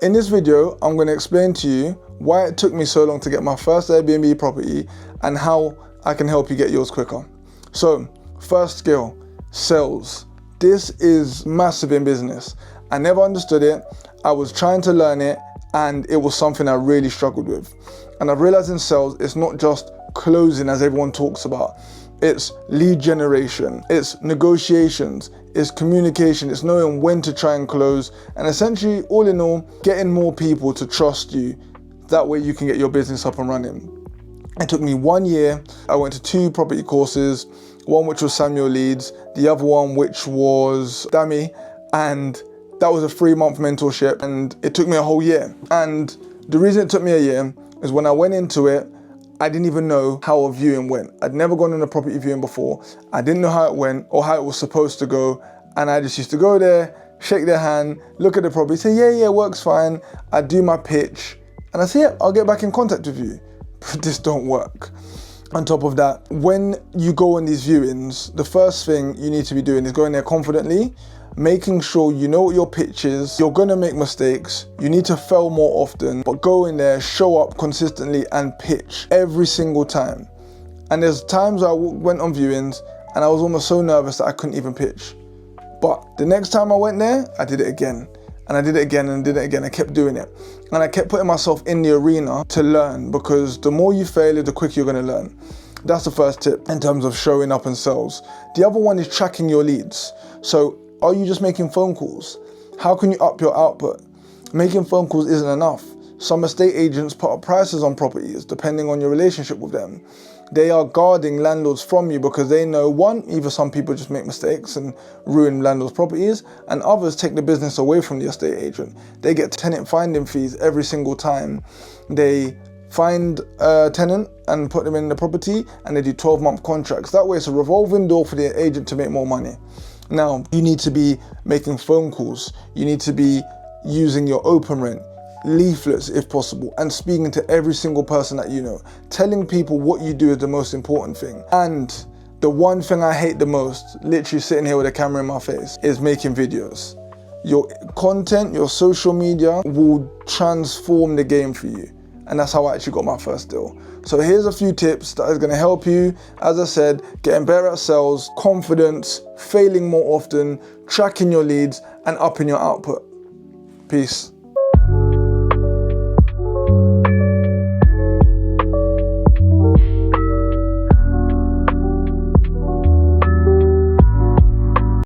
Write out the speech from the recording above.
In this video, I'm going to explain to you why it took me so long to get my first Airbnb property and how I can help you get yours quicker. So, first skill, sales. This is massive in business. I never understood it. I was trying to learn it and it was something I really struggled with. And I've realized in sales, it's not just closing as everyone talks about. It's lead generation, it's negotiations, it's communication, it's knowing when to try and close, and essentially, all in all, getting more people to trust you. That way you can get your business up and running. It took me 1 year. I went to 2 property courses, one which was Samuel Leeds, the other one which was Dammy, and that was a 3-month mentorship, and it took me a whole year. And the reason it took me a year is when I went into it, I didn't even know how a viewing went. I'd never gone on a property viewing before. I didn't know how it went or how it was supposed to go. And I just used to go there, shake their hand, look at the property, say, yeah, works fine. I'd do my pitch and I say, yeah, I'll get back in contact with you. But this don't work. On top of that, when you go on these viewings, the first thing you need to be doing is going there confidently, making sure you know what your pitch is. You're gonna make mistakes. You need to fail more often, but go in there, show up consistently and pitch every single time. And there's times I went on viewings and I was almost so nervous that I couldn't even pitch. But the next time I went there, I did it again. And I did it again and did it again. I kept doing it. And I kept putting myself in the arena to learn, because the more you fail, the quicker you're gonna learn. That's the first tip in terms of showing up in sales. The other one is tracking your leads. So are you just making phone calls? How can you up your output? Making phone calls isn't enough. Some estate agents put up prices on properties depending on your relationship with them. They are guarding landlords from you because they know, one, either some people just make mistakes and ruin landlords' properties, and others take the business away from the estate agent. They get tenant finding fees every single time they find a tenant and put them in the property, and they do 12-month contracts. That way it's a revolving door for the agent to make more money. Now, you need to be making phone calls. You need to be using your open rent, leaflets if possible, and speaking to every single person that you know. Telling people what you do is the most important thing. And the one thing I hate the most, literally sitting here with a camera in my face, is making videos. Your content, your social media will transform the game for you. And that's how I actually got my first deal. So here's a few tips that is gonna help you. As I said, getting better at sales, confidence, failing more often, tracking your leads, and upping your output. Peace.